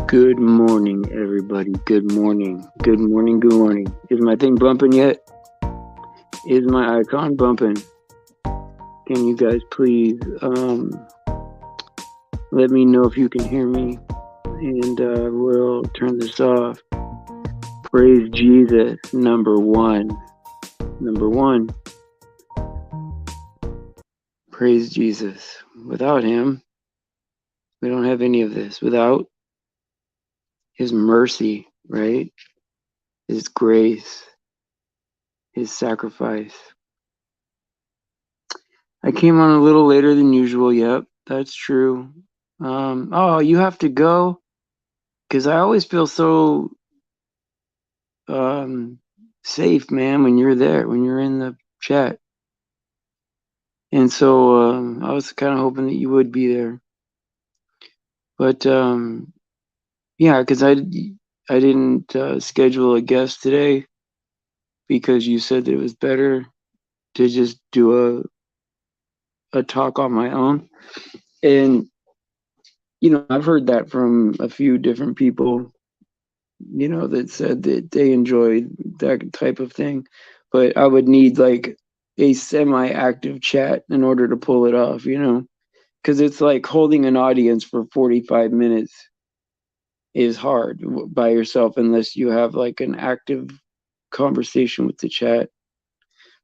Good morning, everybody. Good morning. Good morning. Good morning. Is my thing bumping yet? Is my icon bumping? Can you guys please let me know if you can hear me, and we'll turn this off. Praise Jesus, number one. Number one. Praise Jesus. Without him, we don't have any of this. Without his mercy, right? His grace, his sacrifice. I came on a little later than usual. Yep, that's true. Oh, you have to go? Because I always feel so um, safe, man, when you're there, when you're in the chat. And so I was kind of hoping that you would be there. But yeah, because I didn't schedule a guest today because you said that it was better to just do a talk on my own. And, I've heard that from a few different people, that said that they enjoyed that type of thing. But I would need like a semi-active chat in order to pull it off, because it's like holding an audience for 45 minutes is hard by yourself unless you have like an active conversation with the chat.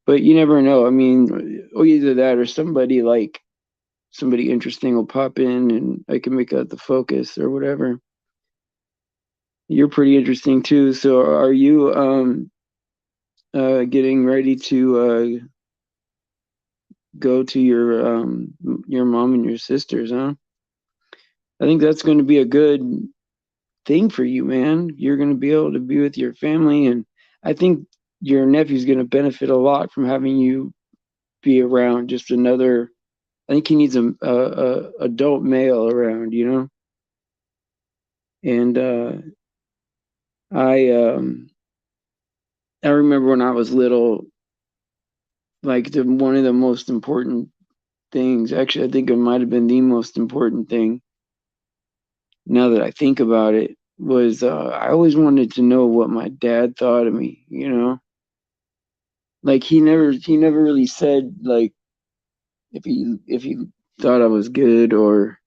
But you never know. I mean, either that or somebody interesting will pop in and I can make out the focus or whatever. You're pretty interesting too. So are you getting ready to go to your mom and your sisters, huh? I think that's going to be a good thing for you, man. You're going to be able to be with your family, and I think your nephew's going to benefit a lot from having you be around. Just another. I think he needs a adult male around, And I I remember when I was little, like one of the most important things. Actually, I think it might have been the most important thing. Now that I think about it, was I always wanted to know what my dad thought of me. Like he never really said like if he thought I was good or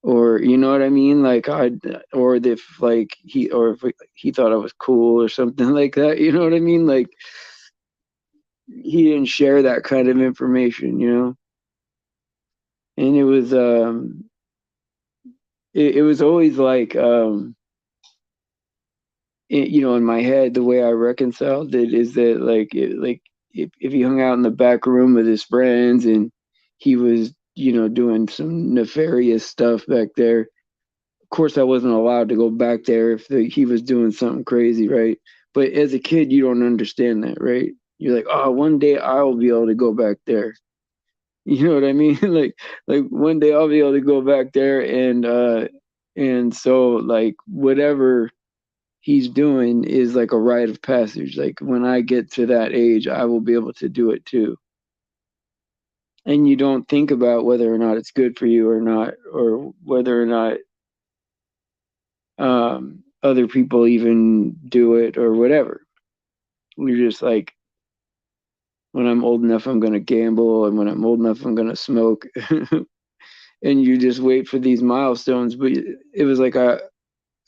you know what I mean, like I or if like if he thought I was cool or something like that. You know what I mean? Like he didn't share that kind of information. And it was always like in my head, the way I reconciled it is that like if he hung out in the back room with his friends and he was doing some nefarious stuff back there. Of course, I wasn't allowed to go back there if he was doing something crazy, right? But as a kid, you don't understand that, right? You're like, oh, one day I'll be able to go back there. You know what I mean? like one day I'll be able to go back there and so like whatever he's doing is like a rite of passage. Like when I get to that age, I will be able to do it too. And you don't think about whether or not it's good for you or not, or whether or not other people even do it or whatever. You're just like, when I'm old enough, I'm going to gamble. And when I'm old enough, I'm going to smoke. And you just wait for these milestones. But it was like I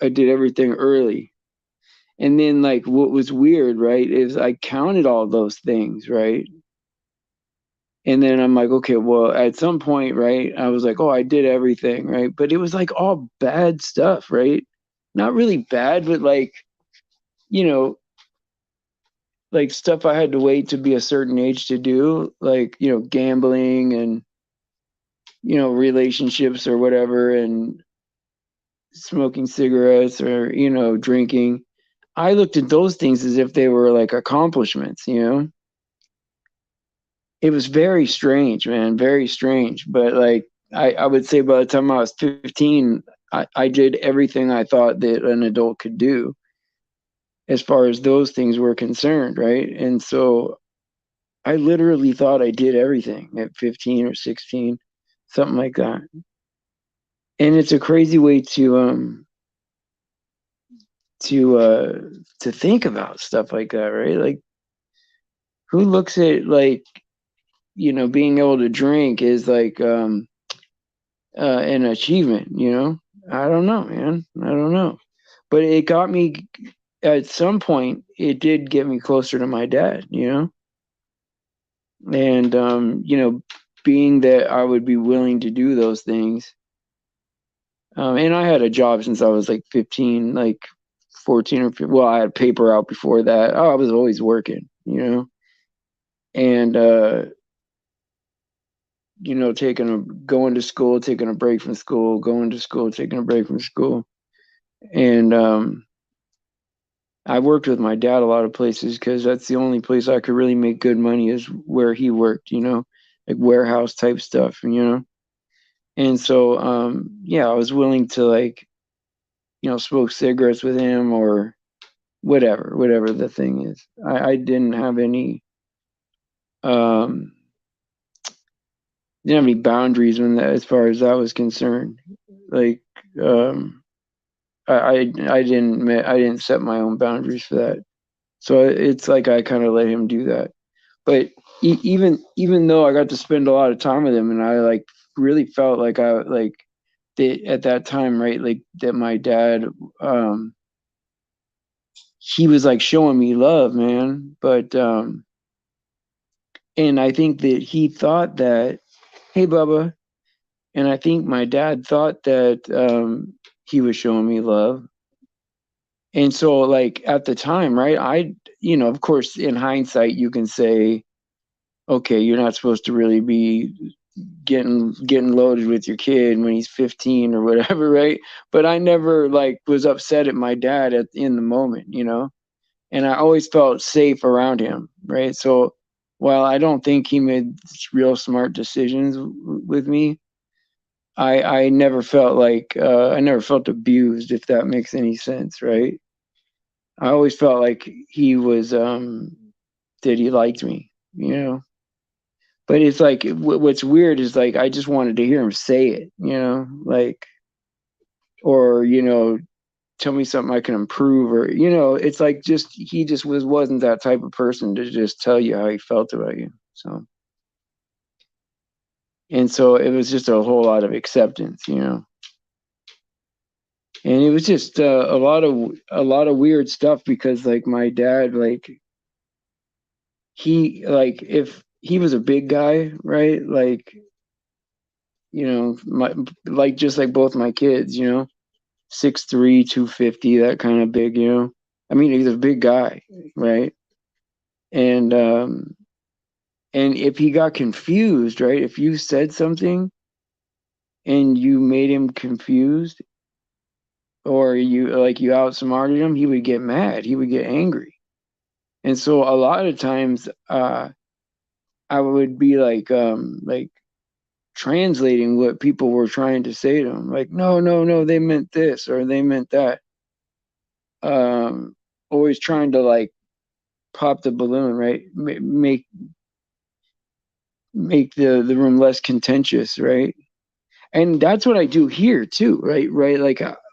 did everything early. And then, like, what was weird, right, is I counted all those things, right? And then I'm like, okay, well, at some point, right, I was like, oh, I did everything, right? But it was like all bad stuff, right? Not really bad, but you know, like stuff I had to wait to be a certain age to do, like, gambling and, relationships or whatever, and smoking cigarettes or, drinking. I looked at those things as if they were like accomplishments. It was very strange, man, very strange. But like I would say by the time I was 15, I did everything I thought that an adult could do as far as those things were concerned, right? And so I literally thought I did everything at 15 or 16, something like that. And it's a crazy way to think about stuff like that, right? Like, who looks at, like, being able to drink is like an achievement, I don't know, man. I don't know. But it got me, at some point, it did get me closer to my dad. And being that I would be willing to do those things. And I had a job since I was like 15, like 14 or 15. Well, I had paper out before that. Oh, I was always working. And going to school, taking a break from school, going to school, taking a break from school. And I worked with my dad a lot of places because that's the only place I could really make good money is where he worked, like warehouse type stuff. And so, yeah, I was willing to, like, smoke cigarettes with him or whatever the thing is. I didn't have any, um, didn't have any boundaries as far as that was concerned. Like, um, I didn't set my own boundaries for that. So it's like I kind of let him do that. But even though I got to spend a lot of time with him, and I, like, really felt like I like that at that time, right? Like that my dad, um, he was like showing me love, man. But and I think that he thought that, hey, Bubba, and I think my dad thought that he was showing me love. And so, like, at the time, right? Of course, in hindsight, you can say, okay, you're not supposed to really be getting loaded with your kid when he's 15 or whatever, right? But I never, like, was upset at my dad in the moment. And I always felt safe around him, right? So while I don't think he made real smart decisions with me, I never felt like I never felt abused, if that makes any sense, right? I always felt like he was that he liked me. But it's like what's weird is, like, I just wanted to hear him say it, like, or tell me something I can improve, or it's like, just he just wasn't that type of person to just tell you how he felt about you. So, and so it was just a whole lot of acceptance. And it was just a lot of weird stuff because, like, my dad, like, he, like, if he was a big guy, right? Like, my, like, just like both my kids, 6'3", 250, that kind of big. I mean, he's a big guy, right? And if he got confused, right? If you said something and you made him confused, or you outsmarted him, he would get mad. He would get angry. And so a lot of times, I would be like translating what people were trying to say to him. Like, no, no, no, they meant this or they meant that. Um, Always trying to, like, pop the balloon, right? Make the room less contentious, right? And that's what I do here too, right? Right,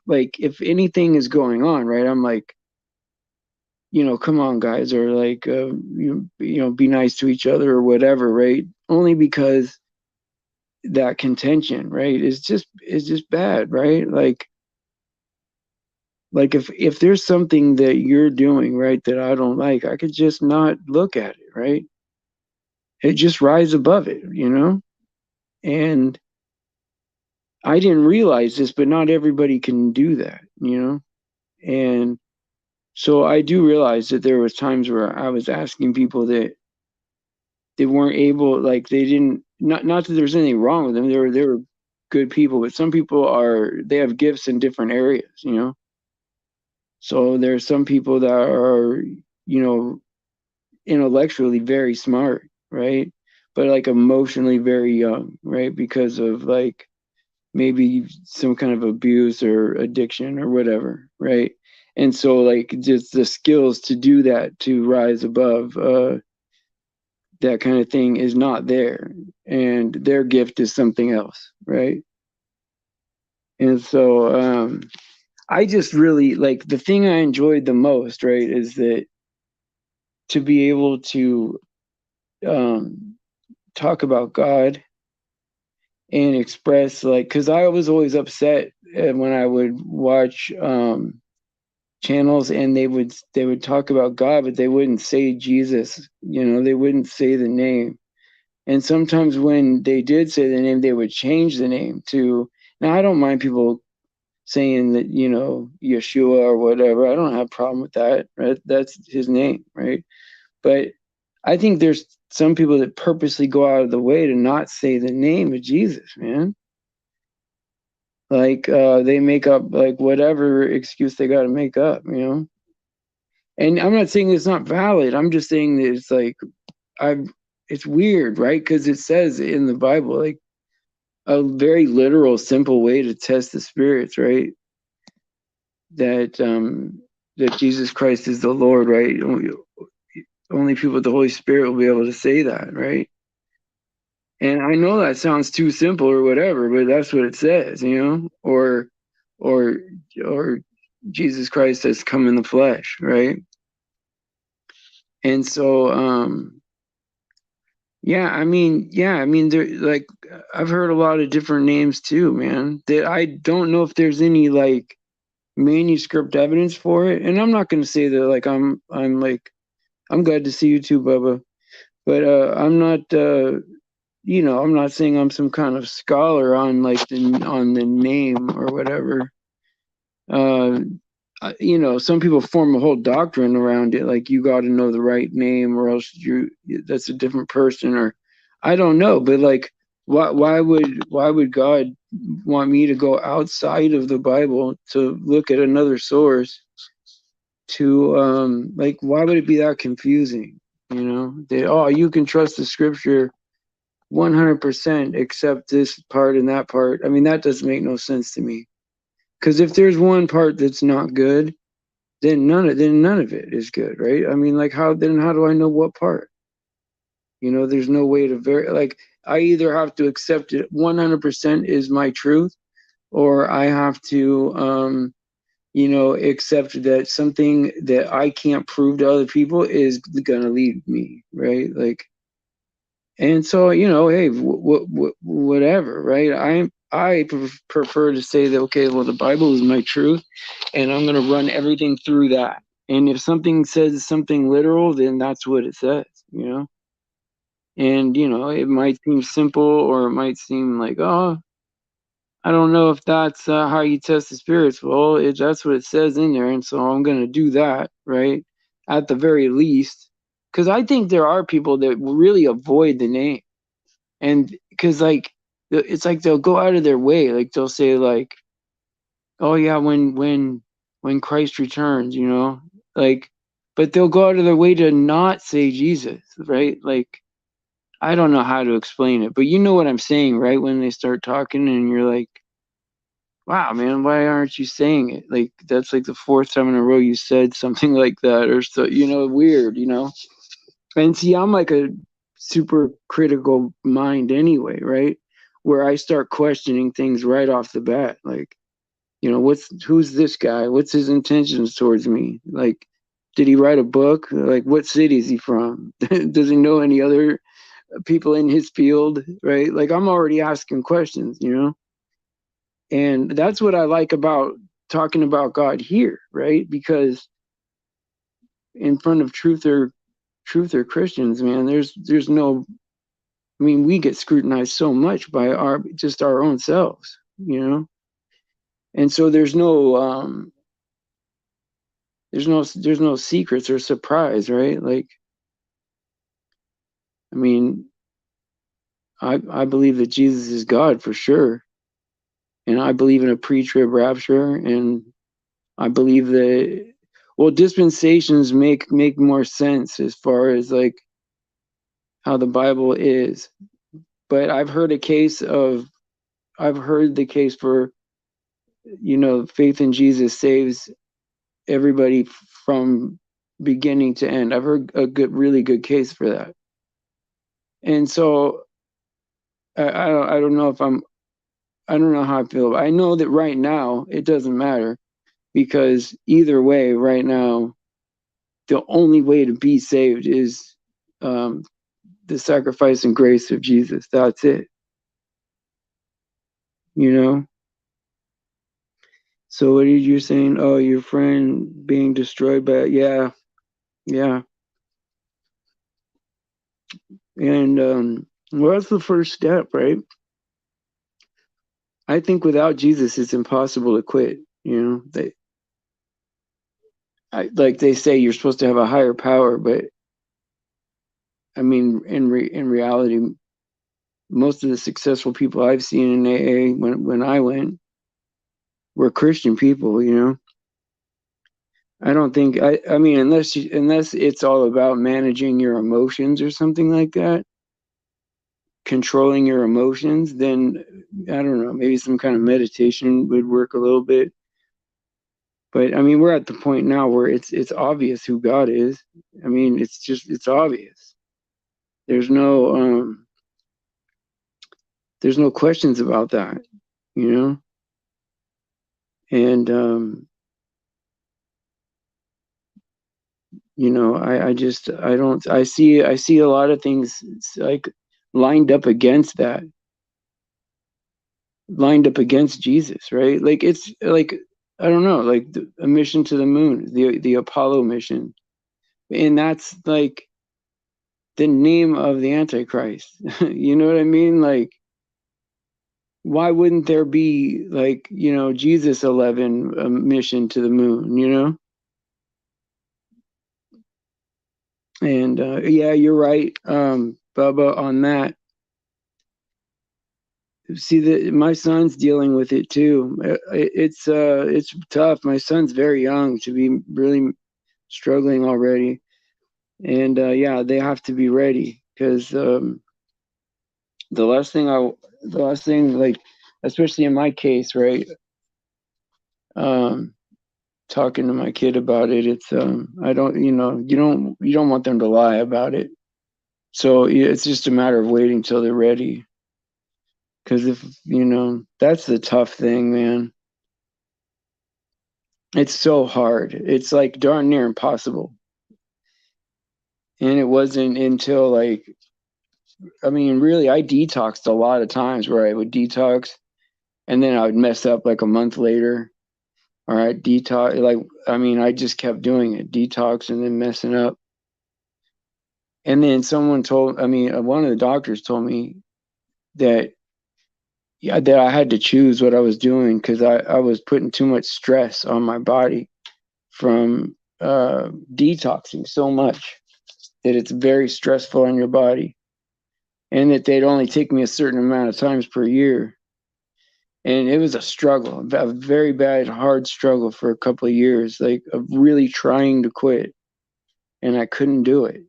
like if anything is going on, right? I'm like, come on, guys, or like, be nice to each other or whatever, right? Only because that contention, right, is just bad, right? Like if there's something that you're doing, right, that I don't like, I could just not look at it, right? It just rise above it. And I didn't realize this, but not everybody can do that. And so I do realize that there was times where I was asking people that they weren't able, like, they didn't, not that there's anything wrong with them. They were good people, but some people they have gifts in different areas. So there's some people that are, you know, intellectually very smart, right? But, like, emotionally very young, right? Because of, like, maybe some kind of abuse or addiction or whatever, right? And so, like, just the skills to do that, to rise above that kind of thing, is not there, and their gift is something else, right? And so I just really like the thing I enjoyed the most, right, is that to be able to talk about God and express, like, because I was always upset when I would watch channels and they would talk about God, but they wouldn't say Jesus. They wouldn't say the name. And sometimes when they did say the name, they would change the name to. Now I don't mind people saying that Yeshua or whatever. I don't have a problem with that. Right? That's his name, right? But I think there's some people that purposely go out of the way to not say the name of Jesus, man. Like they make up like whatever excuse they got to make up. And I'm not saying it's not valid. I'm just saying that it's like it's weird, right? Because it says in the Bible like a very literal, simple way to test the spirits, right? That Jesus Christ is the Lord, right? Only people with the Holy Spirit will be able to say that, right? And I know that sounds too simple or whatever, but that's what it says. Or or Jesus Christ has come in the flesh, right? And so yeah, there like I've heard a lot of different names too, man. That I don't know if there's any like manuscript evidence for it. And I'm not gonna say that like I'm like I'm glad to see you too, Bubba. But I'm not I'm not saying I'm some kind of scholar on like on the name or whatever. Uh, some people form a whole doctrine around it, like you got to know the right name, or else that's a different person, or I don't know. But like, why would God want me to go outside of the Bible to look at another source? To like, why would it be that confusing? That you can trust the Scripture 100% except this part and that part. I mean, that doesn't make no sense to me. Because if there's one part that's not good, then none of it is good, right? I mean, like how do I know what part? There's no way to like I either have to accept it 100% is my truth, or I have to accept that something that I can't prove to other people is gonna lead me, right? Like, and so hey, whatever, right? I prefer to say that, okay, well, the Bible is my truth, and I'm going to run everything through that. And if something says something literal, then that's what it says. And it might seem simple, or it might seem like, oh, I don't know if that's how you test the spirits. Well, that's what it says in there, and so I'm going to do that, right? At the very least, because I think there are people that really avoid the name. And because like it's like they'll go out of their way, like they'll say like, oh yeah, when Christ returns, like, but they'll go out of their way to not say Jesus, right? Like, I don't know how to explain it, but you know what I'm saying, right? When they start talking and you're like, wow, man, why aren't you saying it? Like, that's like the fourth time in a row you said something like that, or so, weird. And see, I'm like a super critical mind anyway, right? Where I start questioning things right off the bat. Like, who's this guy? What's his intentions towards me? Like, did he write a book? Like, what city is he from? Does he know any other people in his field? Right? Like, I'm already asking questions. And that's what I like about talking about God here, right? Because in front of truther Christians, man, there's no. I mean, we get scrutinized so much by our own selves. And so there's no secrets or surprise, right? Like, I mean, I believe that Jesus is God for sure, and I believe in a pre-trib rapture, and I believe that, well, dispensations make more sense as far as like how the Bible is. But I've heard the case for faith in Jesus saves everybody from beginning to end. I've heard a really good case for that. And so I don't know if I'm I don't know how I feel. I know that right now it doesn't matter, because either way, right now, the only way to be saved is um, the sacrifice and grace of Jesus. That's it. You know. So what did you saying? Oh, your friend being destroyed by, yeah, yeah. And well, that's the first step, right? I think without Jesus, it's impossible to quit. You know, like they say, you're supposed to have a higher power, but I mean, in reality, most of the successful people I've seen in AA when I went were Christian people. You know, I don't think I mean, unless it's all about managing your emotions or something like that, controlling your emotions, then I don't know, maybe some kind of meditation would work a little bit. But I mean, we're at the point now where it's obvious who God is. I mean, it's obvious. There's no there's no questions about that, you know? And you know, I just I don't I see a lot of things like lined up against that, lined up against Jesus, right? Like it's like I don't know, like a mission to the moon, the Apollo mission, and that's like the name of the Antichrist. You know what I mean? Like, why wouldn't there be like Jesus 11 a mission to the moon? You know, and yeah, you're right, Bubba, on that. See that my son's dealing with it too. It's tough. My son's very young to be really struggling already, and yeah, they have to be ready because the last thing the last thing, like, especially in my case, right? Um, talking to my kid about it, it's I don't, you don't want them to lie about it. So yeah, it's just a matter of waiting till they're ready. Because if that's the tough thing, man. It's so hard. It's like darn near impossible. And it wasn't until like, I mean, really, I detoxed a lot of times where I would detox and then I would mess up like a month later. All right, detox. Like, I mean, I just kept doing it, detox and then messing up. And then one of the doctors told me that, yeah, that I had to choose what I was doing because I was putting too much stress on my body from detoxing so much that it's very stressful on your body, and that they'd only take me a certain amount of times per year. And it was a struggle, a very bad, hard struggle for a couple of years, like of really trying to quit, and I couldn't do it.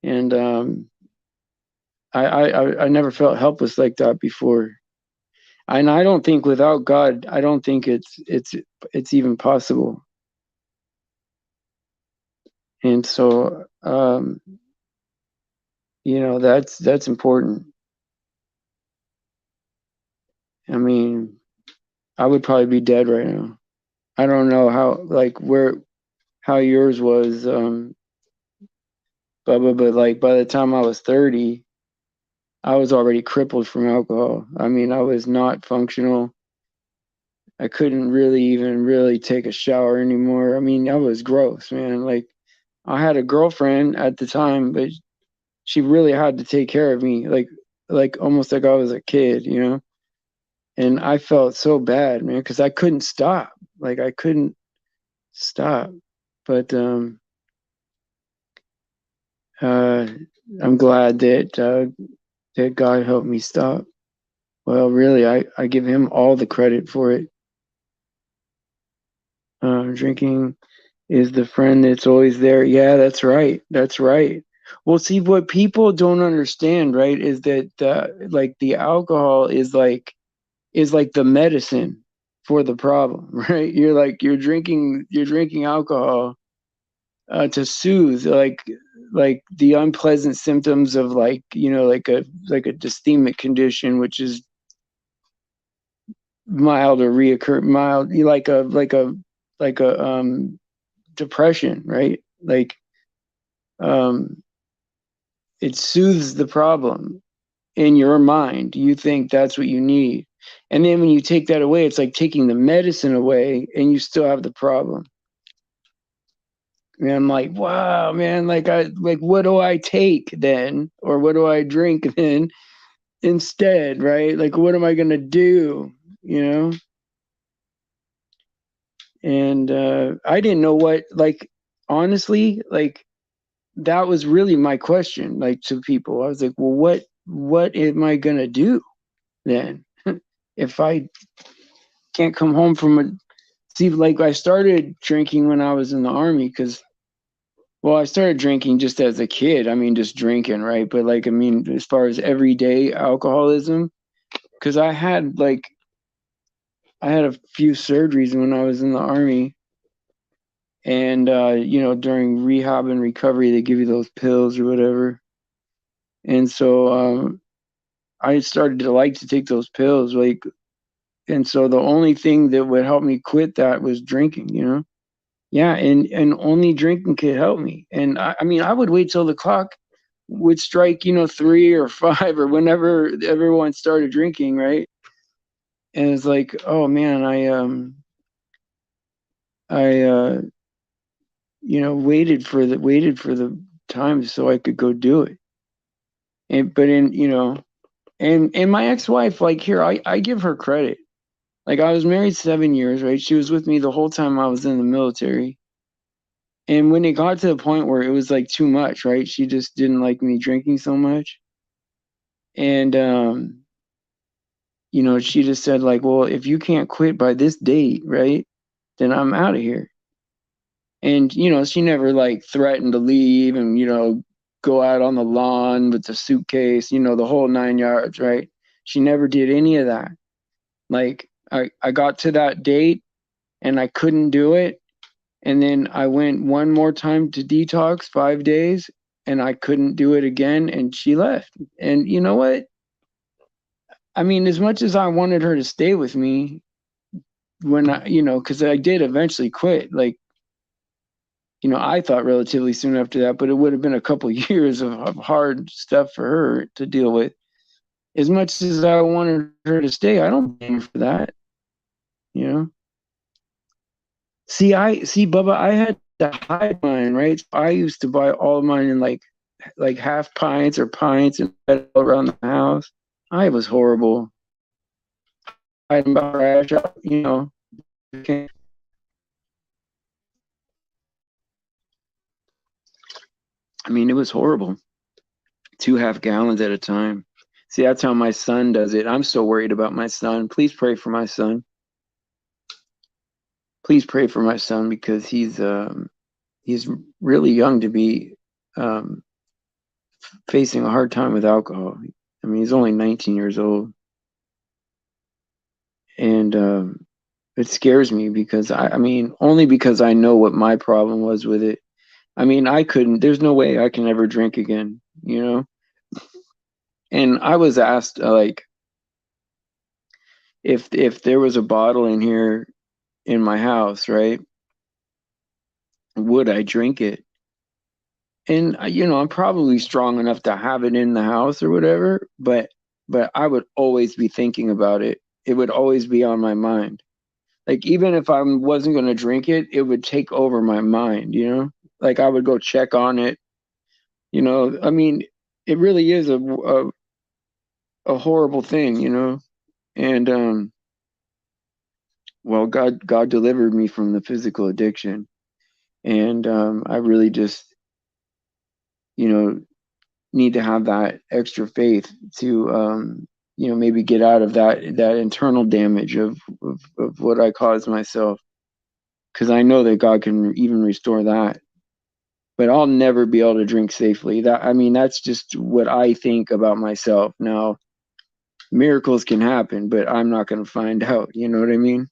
And I never felt helpless like that before. And I don't think without God, I don't think it's even possible. And so, that's important. I mean, I would probably be dead right now. I don't know how yours was, but like by the time I was 30, I was already crippled from alcohol. I mean, I was not functional. I couldn't really even really take a shower anymore. I mean, I was gross, man. Like, I had a girlfriend at the time, but she really had to take care of me, like almost like I was a kid, you know? And I felt so bad, man, because I couldn't stop. Like, I couldn't stop. But uh, I'm glad that God helped me stop. Well, really, I give him all the credit for it. Drinking is the friend that's always there. Yeah, that's right. That's right. Well, see, what people don't understand, right, is that like the alcohol is like the medicine for the problem, right? You're drinking alcohol to soothe like the unpleasant symptoms of like like a dysthymic condition, which is mild or reoccur mild, like a depression, right? Like um it soothes the problem in your mind. You think that's what you need. And then when you take that away, it's like taking the medicine away and you still have the problem. And I'm like, wow, man, like what do I take then? Or what do I drink then instead, right? Like what am I gonna do? You know? And I didn't know what, like, honestly, like that was really my question, like, to people. I was like, well, what am I gonna do then if I can't come home from a see, like, I started drinking when I was in the army because, well, I started drinking just as a kid. I mean, just drinking, right? But like, I mean, as far as everyday alcoholism, because I had a few surgeries when I was in the army, and during rehab and recovery, they give you those pills or whatever, and so I started to like to take those pills, like, and so the only thing that would help me quit that was drinking, you know. Yeah, and only drinking could help me. And I mean, I would wait till the clock would strike, 3 or 5 or whenever everyone started drinking, right? And it's like, oh man, I waited for the time so I could go do it. And but in and my ex-wife, like, here, I give her credit. Like, I was married 7 years, right? She was with me the whole time I was in the military. And when it got to the point where it was like too much, right? She just didn't like me drinking so much. And she just said, like, well, if you can't quit by this date, right, then I'm out of here. And she never like threatened to leave and go out on the lawn with the suitcase, the whole 9 yards, right? She never did any of that. Like, I got to that date and I couldn't do it. And then I went one more time to detox, 5 days, and I couldn't do it again. And she left. And you know what? I mean, as much as I wanted her to stay with me, when because I did eventually quit, like, I thought relatively soon after that, but it would have been a couple of years of hard stuff for her to deal with. As much as I wanted her to stay, I don't blame her for that, you know? See, Bubba, I had to hide mine, right? I used to buy all of mine in like half pints or pints and all around the house. I was horrible. Hiding about trash, I mean, it was horrible. 2 half gallons at a time. See, that's how my son does it. I'm so worried about my son. Please pray for my son. Please pray for my son because he's really young to be um, facing a hard time with alcohol. I mean, he's only 19 years old, and it scares me because I mean, only because I know what my problem was with it. I mean, I couldn't. There's no way I can ever drink again, you know. And I was asked, like, if there was a bottle in here in my house, right? Would I drink it? And I'm probably strong enough to have it in the house or whatever, but I would always be thinking about it. It would always be on my mind. Like, even if I wasn't going to drink it, it would take over my mind, Like, I would go check on it, I mean, it really is a horrible thing, And well, God delivered me from the physical addiction. And I really just, you know, need to have that extra faith to maybe get out of that internal damage of what I caused myself, because I know that God can even restore that. But I'll never be able to drink safely. That, I mean, that's just what I think about myself. Now, miracles can happen, but I'm not going to find out. You know what I mean?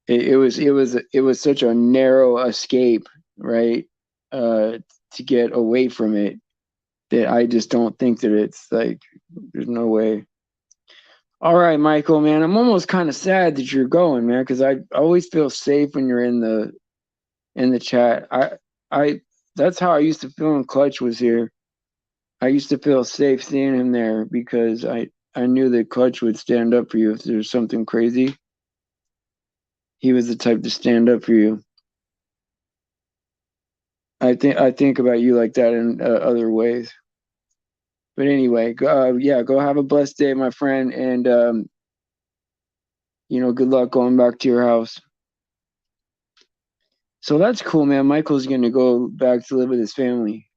It was such a narrow escape, right? To get away from it, that I just don't think that it's like, there's no way. All right, Michael, man. I'm almost kind of sad that you're going, man, because I always feel safe when you're in the chat. I that's how I used to feel when Clutch was here. I used to feel safe seeing him there because I knew that Clutch would stand up for you if there's something crazy. He was the type to stand up for you. I think about you like that in other ways. But anyway, yeah, go have a blessed day, my friend, and good luck going back to your house. So that's cool, man. Michael's gonna go back to live with his family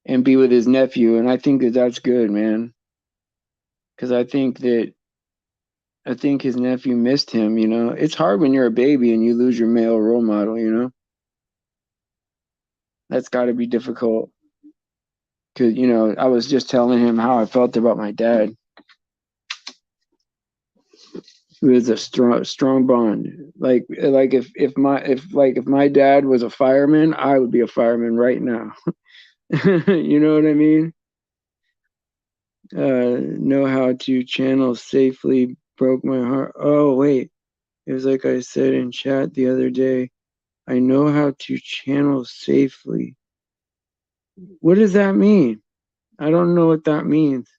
and be with his nephew, and I think that that's good, man. Because I think his nephew missed him. It's hard when you're a baby and you lose your male role model. That's got to be difficult. Because I was just telling him how I felt about my dad. It was a strong bond. Like if my dad was a fireman, I would be a fireman right now. You know what I mean? Know how to channel safely broke my heart. Oh wait, it was like I said in chat the other day. I know how to channel safely. What does that mean? I don't know what that means.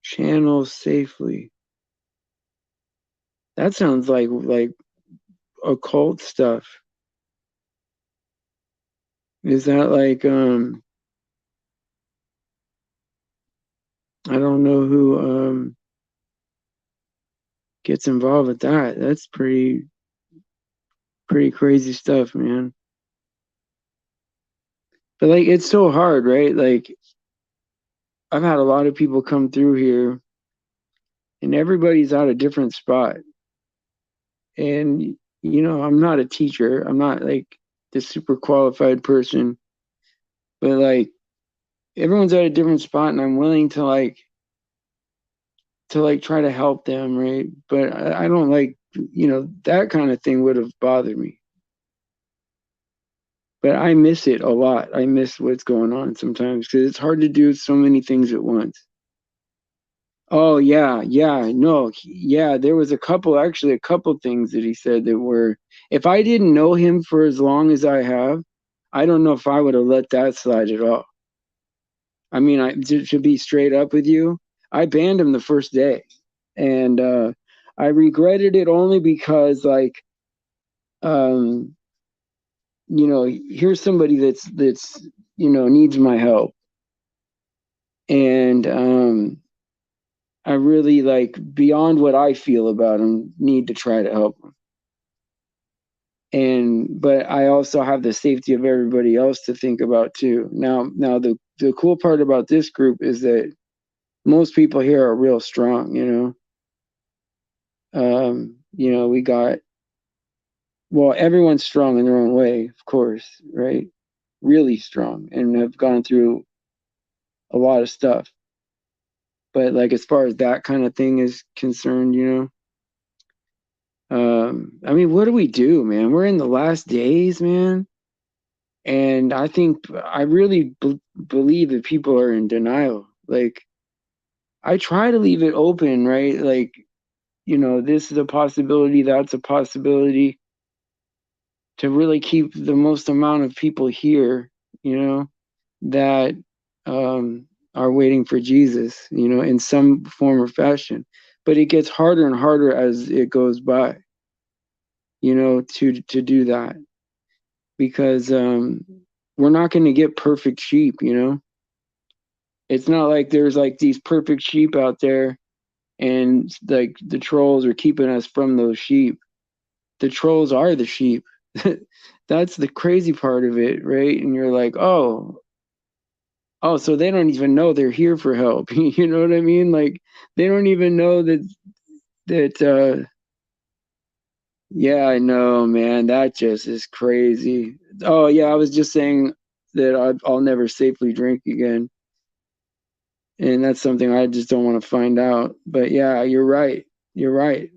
Channel safely. That sounds like occult stuff. Is that like I don't know who gets involved with that. That's pretty crazy stuff, man. But like it's so hard, right? Like I've had a lot of people come through here and everybody's at a different spot. And I'm not a teacher. I'm not like the super qualified person, but like everyone's at a different spot and I'm willing to try to help them, right? But I don't like, that kind of thing would have bothered me. But I miss it a lot. I miss what's going on sometimes because it's hard to do so many things at once. Oh yeah, no, yeah. There was actually a couple things that he said that were. If I didn't know him for as long as I have, I don't know if I would have let that slide at all. I mean, to be straight up with you, I banned him the first day, and I regretted it only because um, here's somebody that's needs my help, and I really beyond what I feel about him, need to try to help him. But I also have the safety of everybody else to think about too. Now the cool part about this group is that most people here are real strong, we got everyone's strong in their own way, of course, right? Really strong and have gone through a lot of stuff. But like as far as that kind of thing is concerned, I mean, what do we do, man? We're in the last days, man. And I really believe that people are in denial. Like, I try to leave it open, right? Like, this is a possibility, that's a possibility to really keep the most amount of people here, that are waiting for Jesus, in some form or fashion. But it gets harder and harder as it goes by, to do that because we're not going to get perfect sheep, It's not like there's like these perfect sheep out there and like the trolls are keeping us from those sheep. The trolls are the sheep. That's the crazy part of it, right? And you're like, oh, so they don't even know they're here for help. You know what I mean? Like they don't even know that yeah, I know, man. That just is crazy. Oh yeah, I was just saying that I'll never safely drink again. And that's something I just don't want to find out. But yeah, you're right. You're right.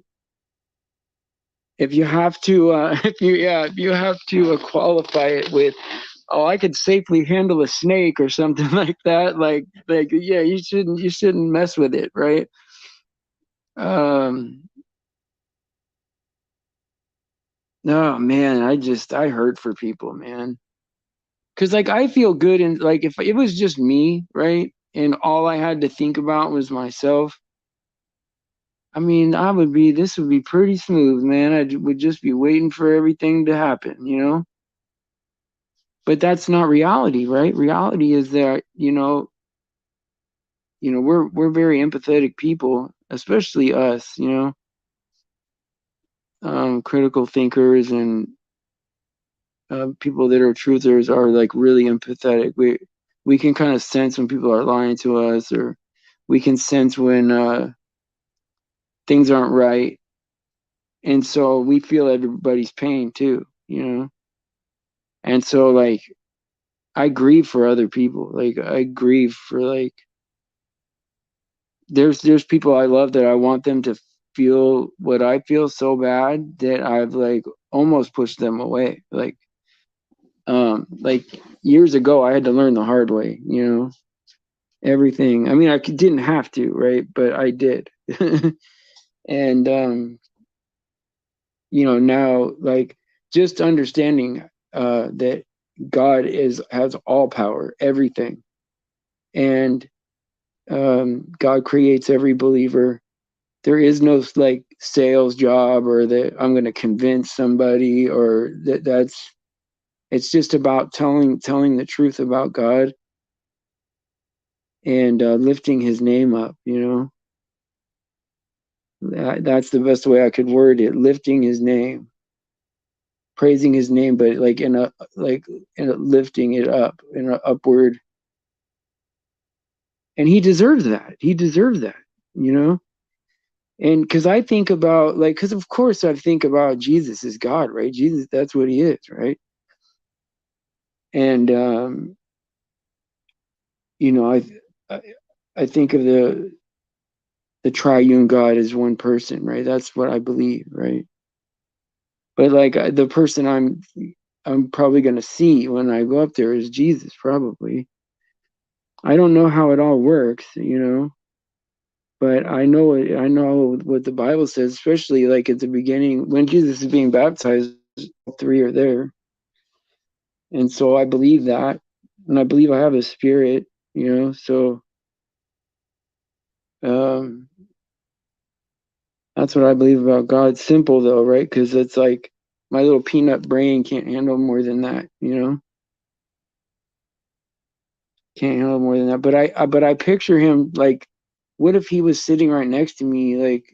If you have to if you have to qualify it with oh, I could safely handle a snake or something like that. Like, yeah, you shouldn't mess with it, right? Um, no, man, I hurt for people, man. Cause like I feel good and like if it was just me, right? And all I had to think about was myself, I mean, this would be pretty smooth, man. Would just be waiting for everything to happen, you know? But that's not reality, right? Reality is that, we're very empathetic people, especially us, critical thinkers and people that are truthers are like really empathetic. We can kind of sense when people are lying to us, or we can sense when things aren't right, and so we feel everybody's pain too, And so like I grieve for other people. Like I grieve for like there's people I love that I want them to feel what I feel so bad that I've like almost pushed them away. Like years ago I had to learn the hard way, everything. I mean, didn't have to, right? But I did. And now like just understanding that God has all power, everything. And God creates every believer. There is no like sales job or that I'm going to convince somebody or that's it's just about telling the truth about God and lifting his name up, that's the best way I could word it, lifting his name, praising his name, but like in a lifting it up in an upward, and he deserves that, you know. And because I think about like, because of course I think about Jesus as God, right? Jesus, that's what he is, right? And you know, I I think of the triune God as one person, right? That's what I believe, right? But like the person I'm probably gonna see when I go up there is Jesus, probably. I don't know how it all works, but I know what the Bible says, especially like at the beginning when Jesus is being baptized, all three are there. And so I believe that, and I believe I have a spirit, so um that's what I believe about God. Simple though, right? Because it's like my little peanut brain can't handle more than that, can't handle more than that. But I picture him like, what if he was sitting right next to me, like,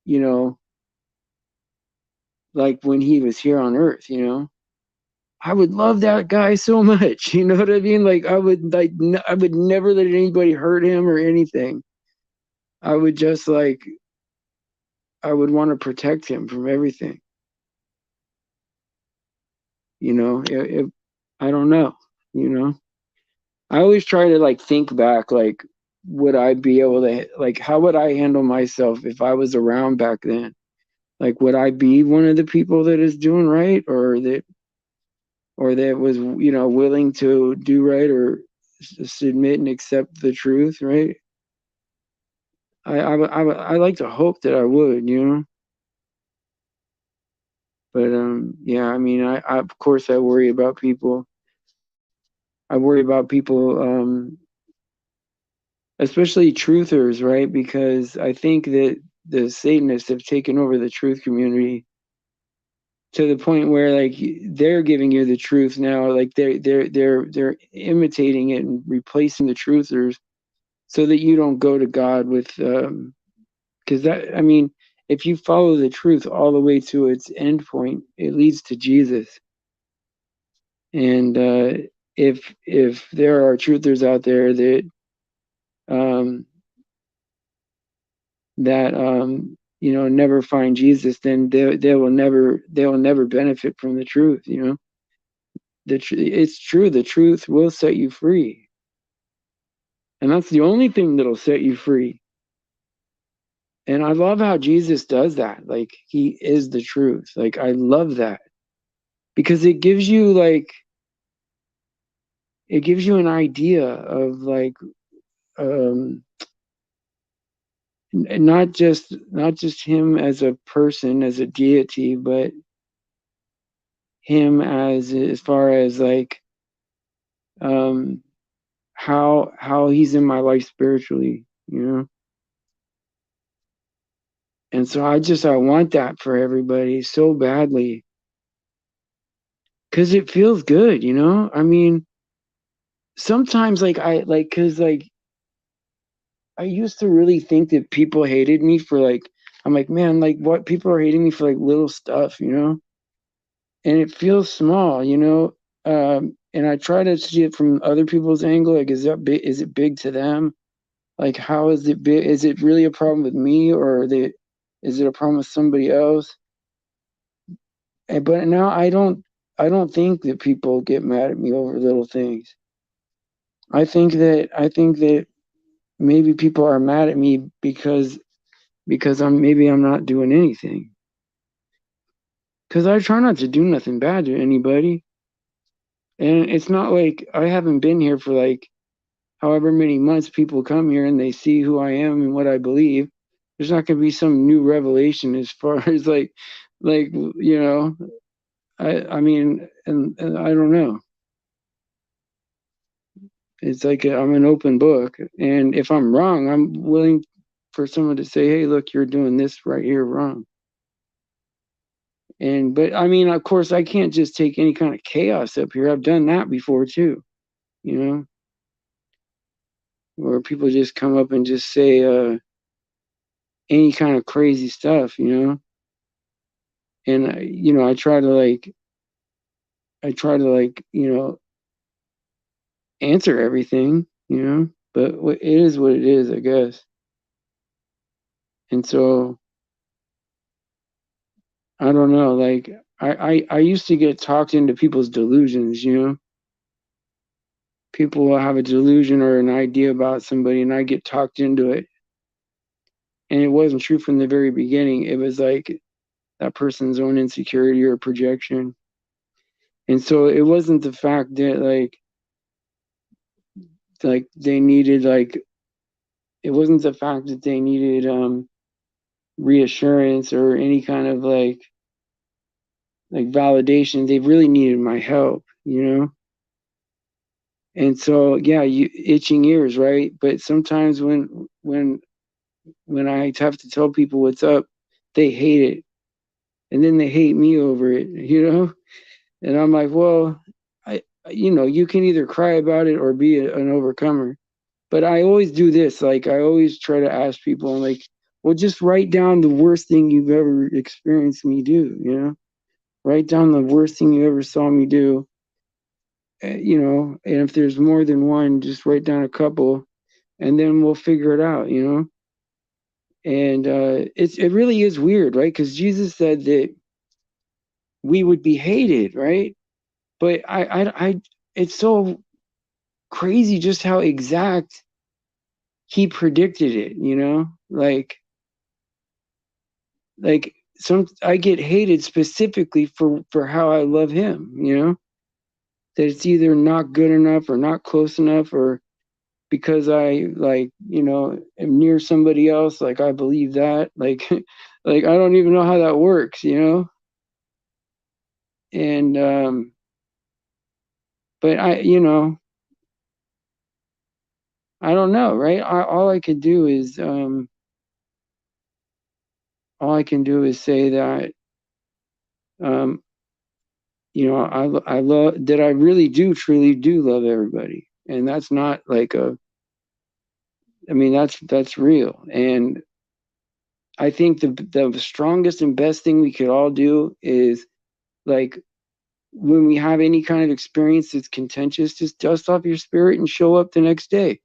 you know, like when he was here on Earth, I would love that guy so much. You know what I mean? Like I would never let anybody hurt him or anything. I would just like I would want to protect him from everything. I don't know. You know, I always try to like think back, like, would I be able to like how would I handle myself if I was around back then? Like, would I be one of the people that is doing right, or that was willing to do right or submit and accept the truth, right? I like to hope that I would, but yeah, I mean, I of course I worry about people. I worry about people, especially truthers, right? Because I think that the Satanists have taken over the truth community to the point where like they're giving you the truth now, like they're imitating it and replacing the truthers so that you don't go to God with because that I mean, if you follow the truth all the way to its end point, it leads to Jesus. And if there are truthers out there um, that never find Jesus, then they will never benefit from the truth. It's true. The truth will set you free, and that's the only thing that'll set you free. And I love how Jesus does that. Like he is the truth. Like I love that because it gives you like it gives you an idea of like not just him as a person, as a deity, but him as far as like um how he's in my life spiritually, you know. And so I want that for everybody so badly, because it feels good, you know. I mean, sometimes like I like because like I used to really think that people hated me for like, I'm like, man, like what, people are hating me for like little stuff, you know. And it feels small, you know. And I try to see it from other people's angle. Like, is that big? Is it big to them? Like, how is it big? Is it really a problem with me, or is it a problem with somebody else? But now I don't think that people get mad at me over little things. I think that maybe people are mad at me because I'm not doing anything. Because I try not to do nothing bad to anybody. And it's not like I haven't been here for like however many months. People come here and they see who I am and what I believe. There's not going to be some new revelation as far as like, you know, I mean, and I don't know. It's like I'm an open book. And if I'm wrong, I'm willing for someone to say, hey, look, you're doing this right here wrong. And, but I mean, of course, I can't just take any kind of chaos up here. I've done that before too, you know, where people just come up and just say, any kind of crazy stuff, you know. And you know, I try to like, you know, answer everything, you know. But it is what it is, I guess. And so I don't know. Like I used to get talked into people's delusions, you know. People will have a delusion or an idea about somebody, and I get talked into it. And it wasn't true from the very beginning. It was like that person's own insecurity or projection. And so it wasn't the fact that like they needed like it wasn't the fact that they needed reassurance or any kind of like validation. They really needed my help, you know. And so yeah, you itching ears, right? But sometimes when I have to tell people what's up, they hate it, and then they hate me over it, you know. And I'm like, well, I you know, you can either cry about it or be an overcomer. But I always do this. Like I always try to ask people, I'm like, well, just write down the worst thing you've ever experienced me do, you know? Write down the worst thing you ever saw me do. You know, and if there's more than one, just write down a couple and then we'll figure it out, you know? And it really is weird, right? Because Jesus said that we would be hated, right? But it's so crazy just how exact he predicted it, you know? Like some I get hated specifically for how I love him, you know? That it's either not good enough or not close enough, or because I like, you know, am near somebody else, like I believe that. Like like I don't even know how that works, you know? And but I, you know, I don't know, right? All I could do is all I can do is say that um you know, I love that. I really do truly do love everybody, and that's not like a, I mean, that's real. And I think the strongest and best thing we could all do is like when we have any kind of experience that's contentious, just dust off your spirit and show up the next day.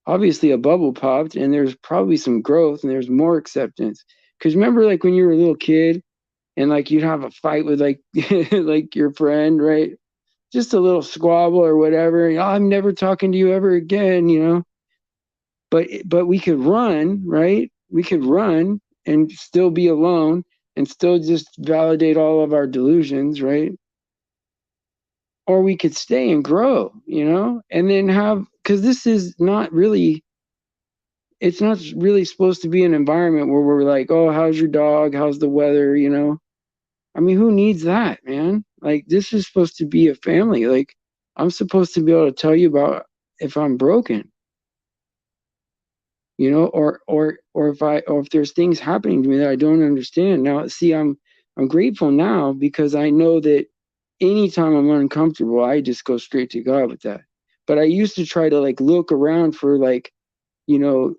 Obviously, a bubble popped, and there's probably some growth, and there's more acceptance. Because remember, like when you were a little kid, and like you'd have a fight with like like your friend, right? Just a little squabble or whatever. And, oh, I'm never talking to you ever again, you know. But we could run, right? We could run and still be alone and still just validate all of our delusions, right? or we could stay and grow, and then because this is not really, it's not really supposed to be an environment where we're like, oh, how's your dog? How's the weather? I mean, who needs that, man? Like, this is supposed to be a family. Like, I'm supposed to be able to tell you about if I'm broken, or if there's things happening to me that I don't understand. Now, see, I'm grateful now because I know that anytime I'm uncomfortable, I just go straight to God with that. But I used to try to like look around for like, you know,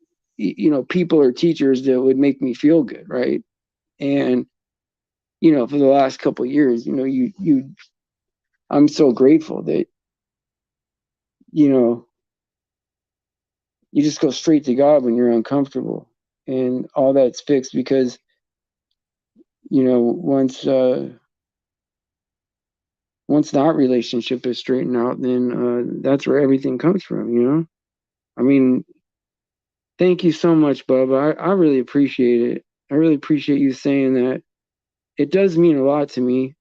people or teachers that would make me feel good, right? And for the last couple of years, I'm so grateful that you know you just go straight to God when you're uncomfortable, and all that's fixed because once that relationship is straightened out, then that's where everything comes from. I mean, thank you so much, Bubba. I really appreciate it. I really appreciate you saying that. It does mean a lot to me,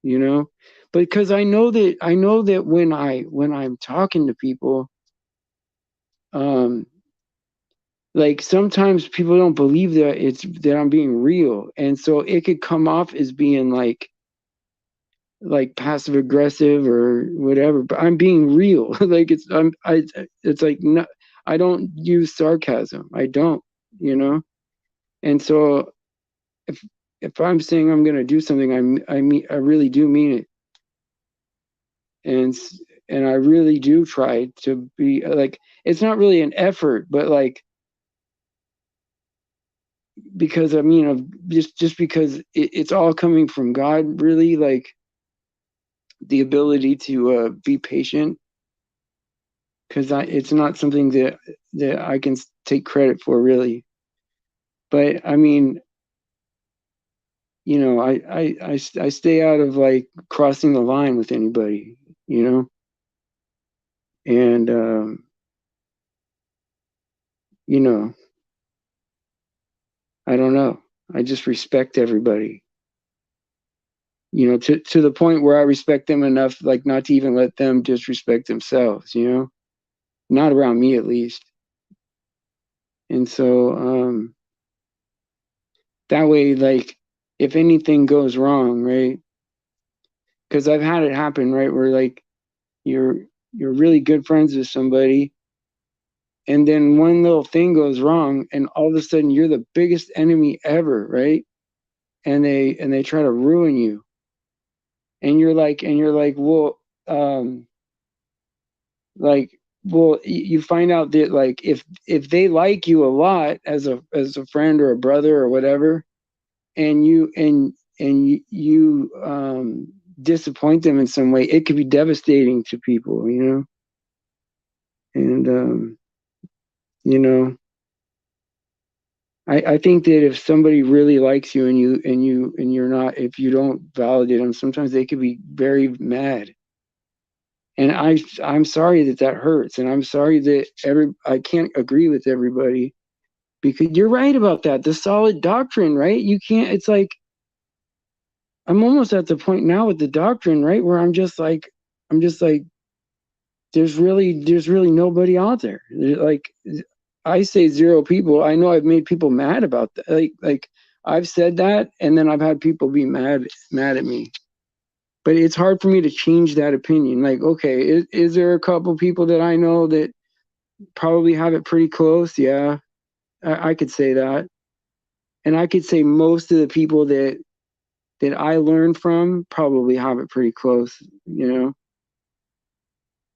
you know, but because I know that when I'm talking to people, um, like sometimes people don't believe that I'm being real, and so it could come off as being like passive aggressive or whatever, but I'm being real. Like it's like, no, I don't use sarcasm. I don't, you know. And so if if I'm saying I'm going to do something, I really do mean it. And and I really do try to be like, it's not really an effort, but like, because I mean, of just because it's all coming from God, really, like the ability to be patient, because it's not something that I can take credit for, really. But I mean, I stay out of like crossing the line with anybody, you know, and you know, I don't know. I just respect everybody, to the point where I respect them enough, like not to even let them disrespect themselves, not around me at least. And so that way, like, if anything goes wrong, right? Because I've had it happen, right, where like you're you're really good friends with somebody, and then one little thing goes wrong, and all of a sudden you're the biggest enemy ever, right? And they try to ruin you, and you're like, well, like, well, you find out that like if they like you a lot as a friend or a brother or whatever, and you disappoint them in some way, it could be devastating to people, and you know I think that if somebody really likes you and you're not, if you don't validate them, sometimes they could be very mad. And I'm sorry that hurts, and I'm sorry that I can't agree with everybody, because you're right about that. The solid doctrine, right? You can't. It's like I'm almost at the point now with the doctrine, right, where I'm just like, there's really nobody out there. Like, I say zero people. I know I've made people mad about that. Like I've said that, and then I've had people be mad at me. But it's hard for me to change that opinion. Like, okay, is there a couple people that I know that probably have it pretty close? Yeah, I could say that, and I could say most of the people that I learned from probably have it pretty close.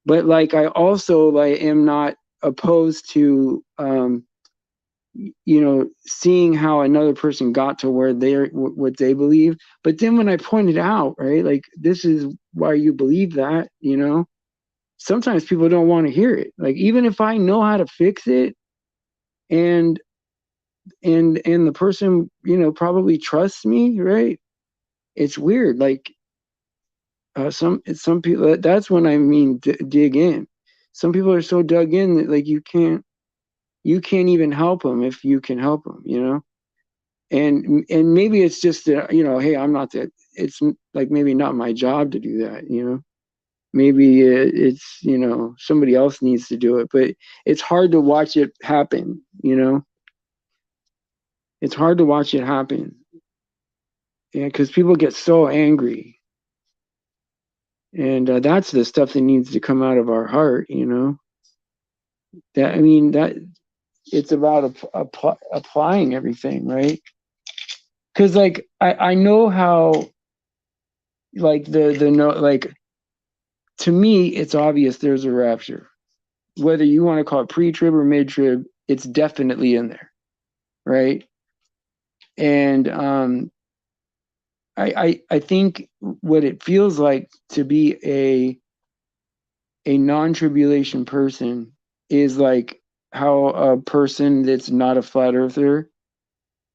But like, I also like am not opposed to seeing how another person got to where they're what they believe. But then when I pointed out, right, like, this is why you believe that, sometimes people don't want to hear it. Like, even if I know how to fix it, and the person, probably trusts me, right? It's weird. Like, some people, that's when I mean dig in. Some people are so dug in that like you can't even help them if you can help them, and maybe it's just that, hey, I'm not that, it's like maybe not my job to do that. maybe it's, you know, somebody else needs to do it, but it's hard to watch it happen, you know. It's hard to watch it happen. Yeah, because people get so angry, and that's the stuff that needs to come out of our heart, you know. That, I mean, that it's about applying everything, right? Because like I know how, like the no, like, to me it's obvious there's a rapture, whether you want to call it pre-trib or mid-trib, it's definitely in there, right? And I think what it feels like to be a non-tribulation person is like how a person that's not a flat earther,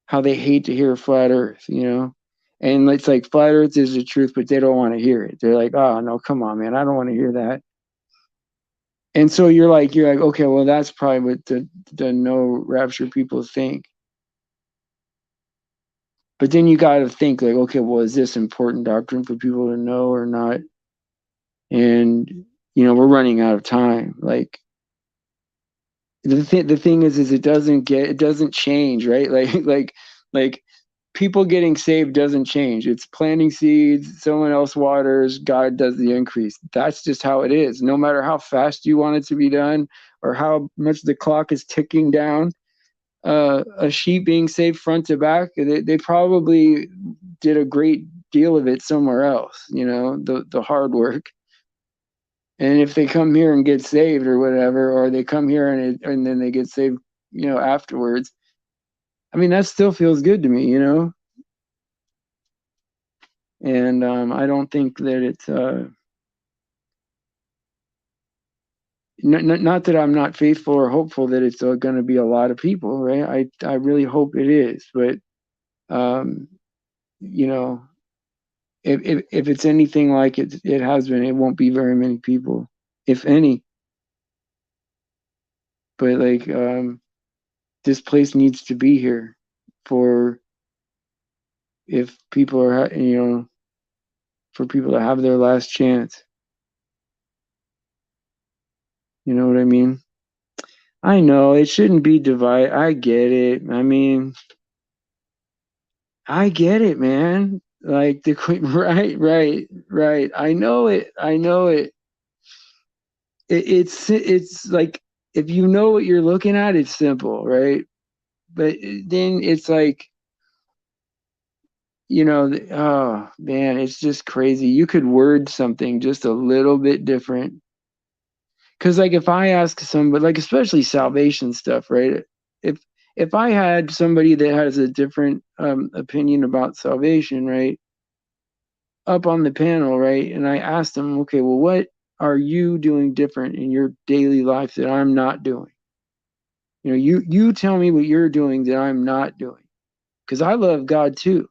how they hate to hear flat earth, you know. And it's like flat earth is the truth, but they don't want to hear it. They're like, oh no, come on, man, I don't want to hear that. And so you're like, okay, well, that's probably what the no rapture people think. But then you got to think like, okay, well, is this important doctrine for people to know or not? And you know, we're running out of time. Like the thing is it doesn't change, right? Like people getting saved doesn't change. It's planting seeds, someone else waters, God does the increase. That's just how it is. No matter how fast you want it to be done or how much the clock is ticking down, a sheep being saved front to back, they probably did a great deal of it somewhere else, you know, the hard work. And if they come here and get saved or whatever, or they come here and then they get saved, you know, afterwards, I mean, that still feels good to me, you know. And I don't think that it's not that I'm not faithful or hopeful that it's going to be a lot of people, right? I really hope it is, but um, you know, if it's anything like it has been, it won't be very many people, if any. But like, this place needs to be here for, if people are, you know, for people to have their last chance. You know what I mean? I know it shouldn't be divided. I get it. I mean, I get it, man. Like the right. I know it. I know it. It's like, if you know what you're looking at, it's simple, right? But then it's like, you know, oh man, it's just crazy. You could word something just a little bit different. Because like if I ask somebody, like especially salvation stuff, right? If if I had somebody that has a different opinion about salvation, right, up on the panel, right, and I asked them, okay, well, what are you doing different in your daily life that I'm not doing? You know, you tell me what you're doing that I'm not doing, because I love God too,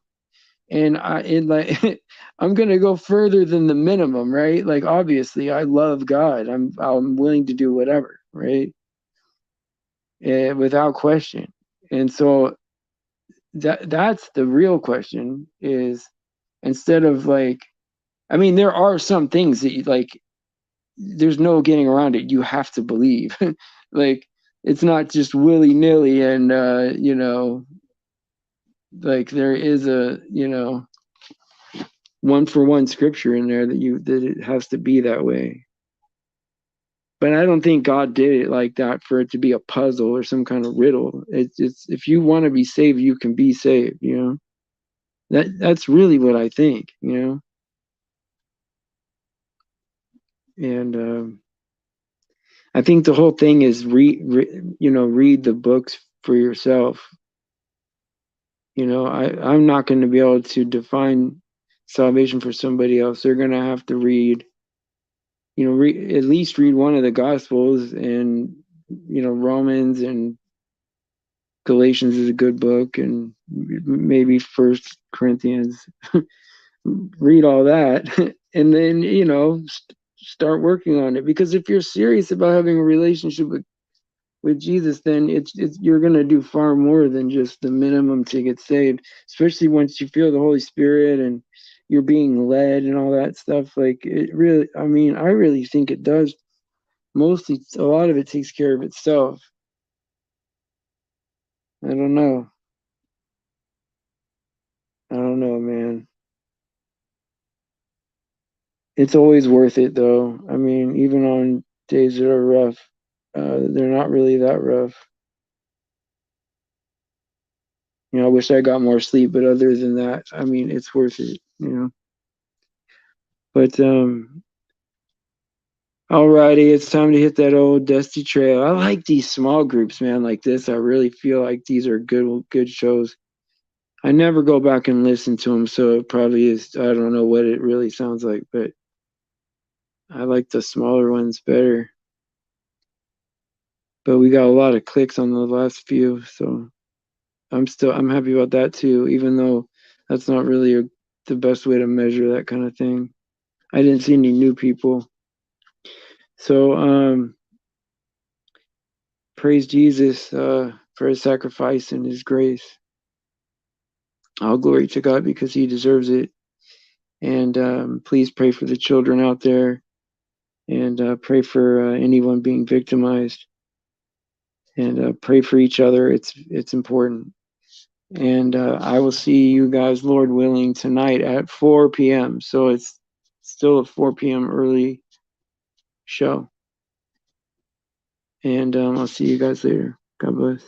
and like I'm gonna go further than the minimum, right? Like obviously, I love God. I'm willing to do whatever, right? Without question. And so that's the real question is, instead of like, I mean, there are some things that you like, there's no getting around it. You have to believe. Like it's not just willy-nilly, and you know, like there is a, you know, one for one scripture in there that it has to be that way. But I don't think God did it like that for it to be a puzzle or some kind of riddle. It's if you want to be saved, you can be saved, you know. That's really what I think, you know. And I think the whole thing is you know, read the books for yourself. You know, I'm not going to be able to define salvation for somebody else. They're going to have to read, you know, at least read one of the Gospels, and you know, Romans and Galatians is a good book, and maybe First Corinthians. Read all that, and then, you know, start working on it. Because if you're serious about having a relationship with Jesus, then it's you're gonna do far more than just the minimum to get saved. Especially once you feel the Holy Spirit, and you're being led and all that stuff. Like it really, I mean, I really think it does. Mostly, a lot of it takes care of itself. I don't know. I don't know, man. It's always worth it, though. I mean, even on days that are rough, they're not really that rough. You know, I wish I got more sleep, but other than that, I mean, it's worth it. You know. But alrighty, it's time to hit that old dusty trail. I like these small groups, man, like this. I really feel like these are good shows. I never go back and listen to them, so it probably is. I don't know what it really sounds like, but I like the smaller ones better. But we got a lot of clicks on the last few, so I'm happy about that too, even though that's not really the best way to measure that kind of thing. I didn't see any new people. So praise Jesus for his sacrifice and his grace. All glory to God because he deserves it. And please pray for the children out there and pray for anyone being victimized and pray for each other. It's important. And I will see you guys, Lord willing, tonight at 4 p.m. So it's still a 4 p.m. early show. And I'll see you guys later. God bless.